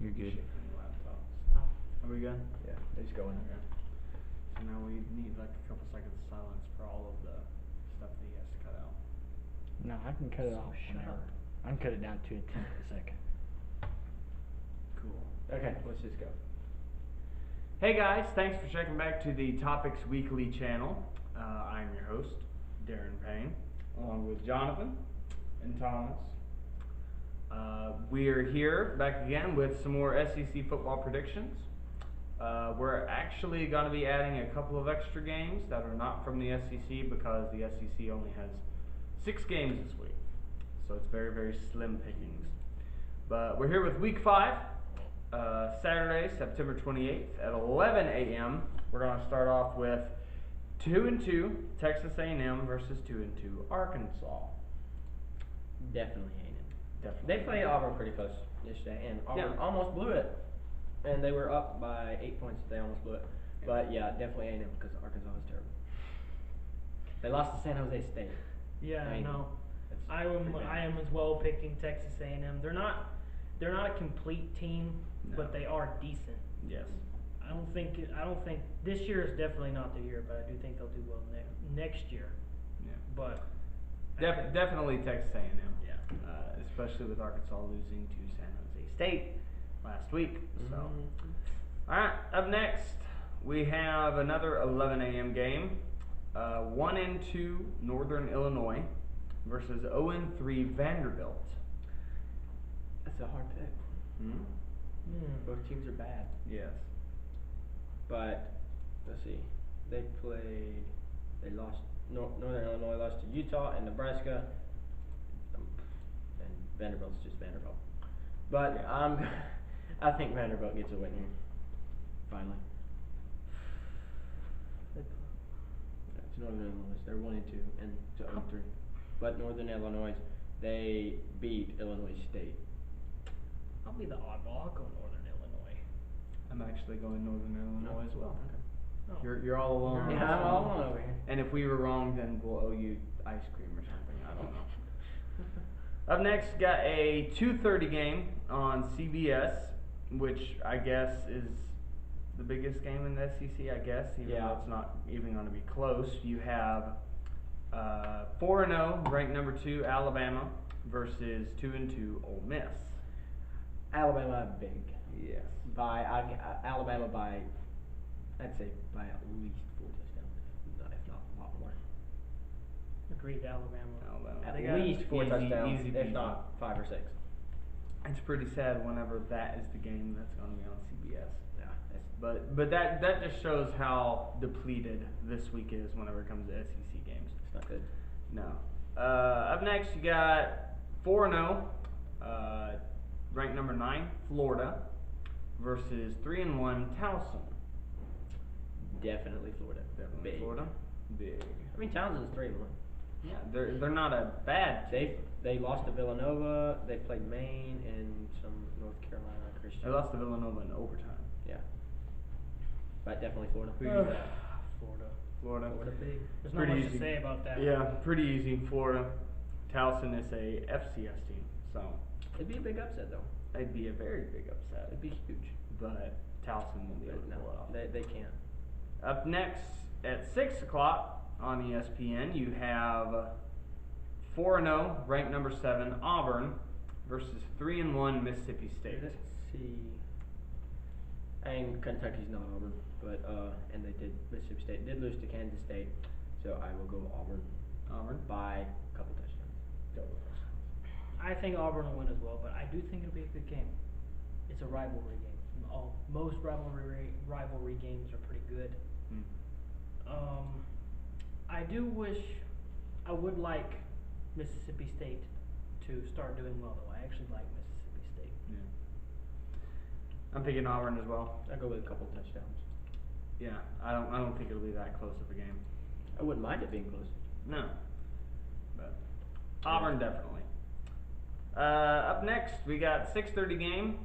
You're good. Shaking the laptop. Stop. Are we good? Yeah, it's going. Okay. So now we need like a couple seconds of silence for all of the stuff that he has to cut out. No, I can cut it So off shut whenever. up. I can cut it down to a tenth of a second. Cool. Okay, let's just go. Hey guys, thanks for checking back to the Topics Weekly channel. I'm your host, Darren Payne, along with Jonathan and Thomas. We're here back again with some more SEC football predictions. We're actually going to be adding a couple of extra games that are not from the SEC because the SEC only has 6 games this week. So it's very, very slim pickings. But we're here with Week 5. Saturday, September 28th at 11 a.m. We're going to start off with 2-2 Texas A&M versus 2-2 Arkansas. Definitely ain't it. Definitely. They played Auburn pretty close yesterday, and Auburn Yeah. almost blew it. And they were up by 8 points. They almost blew it. But yeah, definitely ain't it because Arkansas is terrible. They lost to San Jose State. Yeah, I mean, no. that's I pretty bad. am as well picking Texas A&M. They're not a complete team, No. but they are decent. Yes. I don't think this year is definitely not the year, but I do think they'll do well next year. Yeah. But Definitely Texas A&M. Yeah. Especially with Arkansas losing to San Jose State last week. So, Mhm. all right. Up next, we have another 11 a.m. game. 1-2 Northern Illinois versus 0-3 Vanderbilt. That's a hard pick. Hmm? Both teams are bad. Yes. But let's see. They lost. Northern Illinois lost to Utah and Nebraska. And Vanderbilt's just Vanderbilt. But Yeah. I think Vanderbilt gets a win here. Finally. It's Northern Illinois. They're 1-2 and to 0-3. But Northern Illinois, they beat Illinois State. I'll be the oddball. I'll go Northern Illinois. I'm actually going Northern Illinois as well. Okay. Oh. You're all alone. on Yeah, this I'm all one. alone over here. And if we were wrong, then we'll owe you ice cream or something. I don't know. Up next, got a 2:30 game on CBS, which I guess is the biggest game in the SEC. I guess, even Yeah. though it's not even going to be close. You have 4-0 ranked number 2 Alabama versus 2-2 Ole Miss. Alabama big. Yes. Alabama by, I'd say by at least 4 touchdowns, if not a lot more. Agreed, Alabama. Alabama. They At got least 4 easy- touchdowns, easy if peasy. not 5 or 6. It's pretty sad whenever that is the game that's going to be on CBS. Yeah, But that just shows how depleted this week is whenever it comes to SEC games. it's not good. No. Up next, you got 4-0, ranked number 9 Florida versus 3-1 Towson. Definitely Florida. Definitely Big. Florida. Big. I mean, Townsend's 3-1. Yeah, they're not a bad team. They lost to Villanova. They played Maine and some North Carolina Christian. They lost to Villanova in overtime. Yeah. But definitely Florida. Who you got? Florida. Florida. Florida big. There's not Pretty much easy. to say about that. Yeah, pretty easy. Florida. Towson is a FCS team, so It'd be a big upset though. it'd be a very big upset. It'd be huge. But Towson won't be able to But pull it off. no, they can't. Up next at 6 o'clock on ESPN, you have 4-0, ranked number 7 Auburn versus 3-1 Mississippi State. Let's see. And Kentucky's not Auburn, but and Mississippi State did lose to Kansas State, so I will go Auburn Auburn. by a couple touchdowns. I think Auburn will win as well, but I do think it'll be a good game. It's a rivalry game. Most rivalry games are pretty good. I would like Mississippi State to start doing well though. I actually like Mississippi State. Yeah. I'm picking Auburn as well. I'll go with a couple touchdowns. Yeah, I don't think it'll be that close of a game. I wouldn't mind it being close. No. But Auburn definitely. Up next, we got 6:30 game.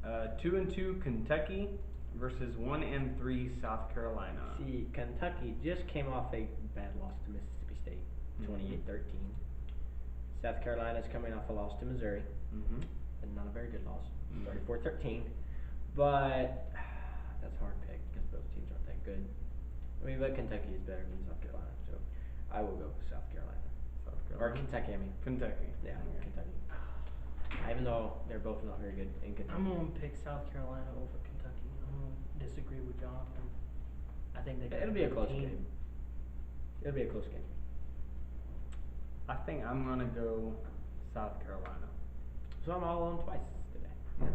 2-2 Kentucky versus 1-3 South Carolina. See, Kentucky just came off a bad loss to Mississippi State, 28-13. South Carolina's coming off a loss to Missouri. Mm-hmm. and not a very good loss, 34-13. But that's a hard pick because both teams aren't that good. I mean, but Kentucky is better than South Carolina, so I will go with South Carolina. Or Kentucky, I mean. Kentucky. Yeah, Kentucky. Even though they're both not very good in Kentucky. I'm gonna pick South Carolina over Kentucky. I'm gonna disagree with Jonathan. I think they got It'll be a better close team. game. It'll be a close game. I think I'm gonna go South Carolina. So I'm all on twice today.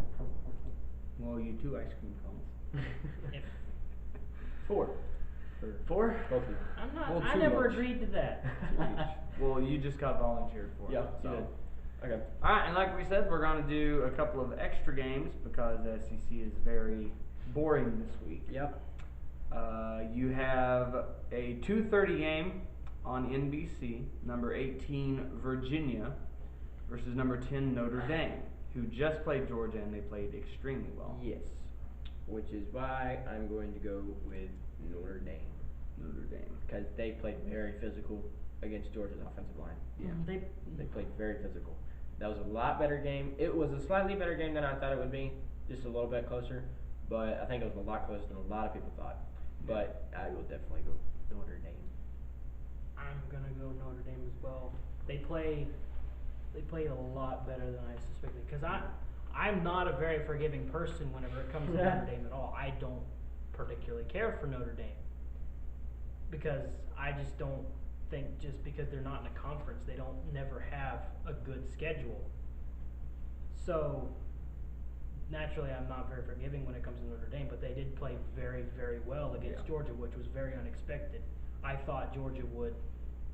Well, you 2 ice cream cones. If, 4. Four? Both of you. I'm not. Well, I two never each. agreed to that. Well, you just got volunteered for Yeah, it. you So. did. Okay. Alright, and like we said, we're going to do a couple of extra games because the SEC is very boring this week. Yep. You have a 2:30 game on NBC, number 18 Virginia versus number 10 Notre Dame, who just played Georgia and they played extremely well. Yes. Which is why I'm going to go with Notre Dame. Notre Dame. Because they played very physical against Georgia's offensive line. Yeah. They played very physical. That was a lot better game. It was a slightly better game than I thought it would be, just a little bit closer. But I think it was a lot closer than a lot of people thought. But I will definitely go Notre Dame. I'm gonna go Notre Dame as well. They played a lot better than I suspected. Cause I'm not a very forgiving person whenever it comes to Notre Dame at all. I don't particularly care for Notre Dame because I just don't think just because they're not in a conference they don't never have a good schedule. So naturally I'm not very forgiving when it comes to Notre Dame, but they did play very, very well against Georgia, which was very unexpected. I thought Georgia would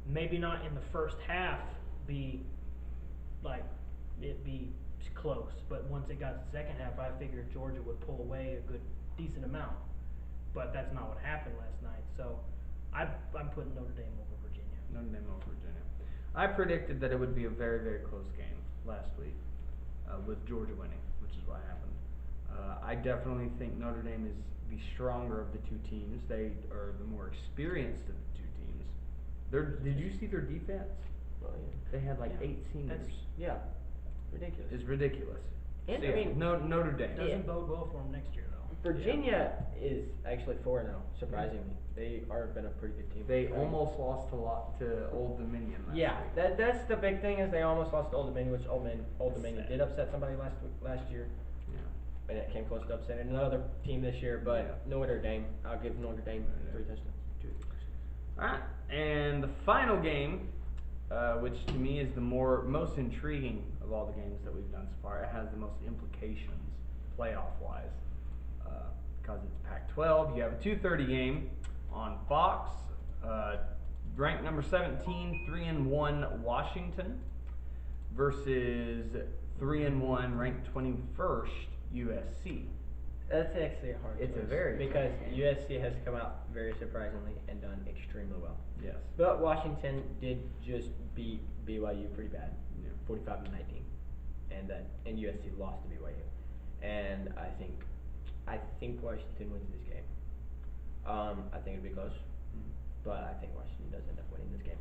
maybe not in the first half be like it be close, but once it got to the second half I figured Georgia would pull away a good decent amount. But that's not what happened last night. So I'm putting Notre Dame over Virginia. Notre Dame over Virginia. I predicted that it would be a very, very close game last week with Georgia winning, which is what happened. I definitely think Notre Dame is the stronger of the two teams. They are the more experienced of the two teams. Did you see their defense? Well, yeah. They had like Yeah. 8 seniors. Yeah. Ridiculous. It's ridiculous. And, So, I yeah, mean, Notre Dame. Doesn't bode well for them next year though. Virginia is actually 4-0, surprisingly. They are been a pretty good team. They almost lost to Old Dominion last Yeah, week. that's the big thing is they almost lost to Old Dominion, which Old Dominion did upset somebody last year, Yeah. and it came close to upsetting another team this year. But Yeah. Notre Dame, I'll give Notre Dame Notre 3 Dame. touchdowns. 2 or 3 touchdowns. Alright, and the final game, which to me is the most intriguing of all the games that we've done so far. It has the most implications playoff-wise, because it's Pac-12. You have a 2:30 game on Fox. Ranked number 17, 3-1 Washington versus 3-1 ranked 21st USC. That's actually a hard It's a choice very because tough game. USC has come out very surprisingly and done extremely well. Yes. But Washington did just beat BYU pretty bad, Yeah. 45-19, and USC lost to BYU. And I think Washington wins this game. I think it'll be close, but I think Washington does end up winning this game.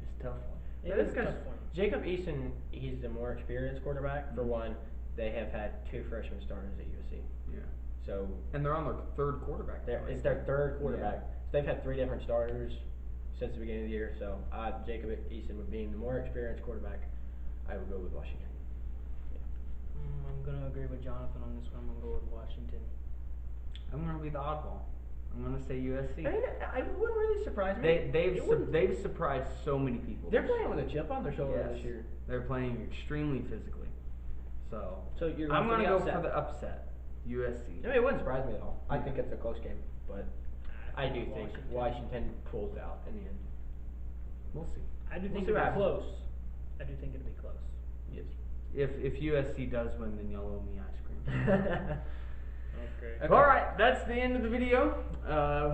It's a tough one. It That's is a because tough one. Jacob Eason, he's the more experienced quarterback. For one, they have had 2 freshman starters at USC, Yeah. so And they're on their third quarterback. it's their third quarterback. Yeah. So they've had 3 different starters since the beginning of the year. So Jacob Eason, being the more experienced quarterback, I would go with Washington. I'm gonna agree with Jonathan on this one. I'm gonna go with Washington. I'm gonna be the oddball. I'm gonna say USC. I mean, I wouldn't really surprise me. They've surprised so many people. They're this playing year. with a chip on their shoulder Yes. this year. They're playing extremely physically. So you're I'm going gonna for go the upset. for the upset. USC. I mean, it wouldn't surprise me at all. I think it's a close game, but I do think Washington. Washington pulls out in the end. We'll see. I do We'll think see it'll what be happens. close. I do think it'll be close. Yes. If USC does win, then you'll owe me ice cream. Okay. All right, that's the end of the video.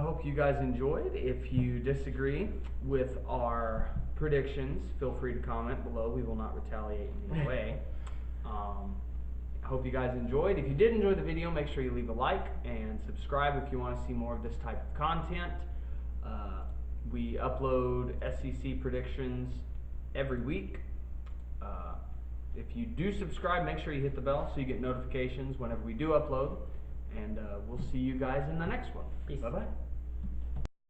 Hope you guys enjoyed. If you disagree with our predictions, feel free to comment below. We will not retaliate in any way. I hope you guys enjoyed. If you did enjoy the video, make sure you leave a like and subscribe if you want to see more of this type of content. We upload SEC predictions every week. if you do subscribe, make sure you hit the bell so you get notifications whenever we do upload. And we'll see you guys in the next one. Peace. Bye bye.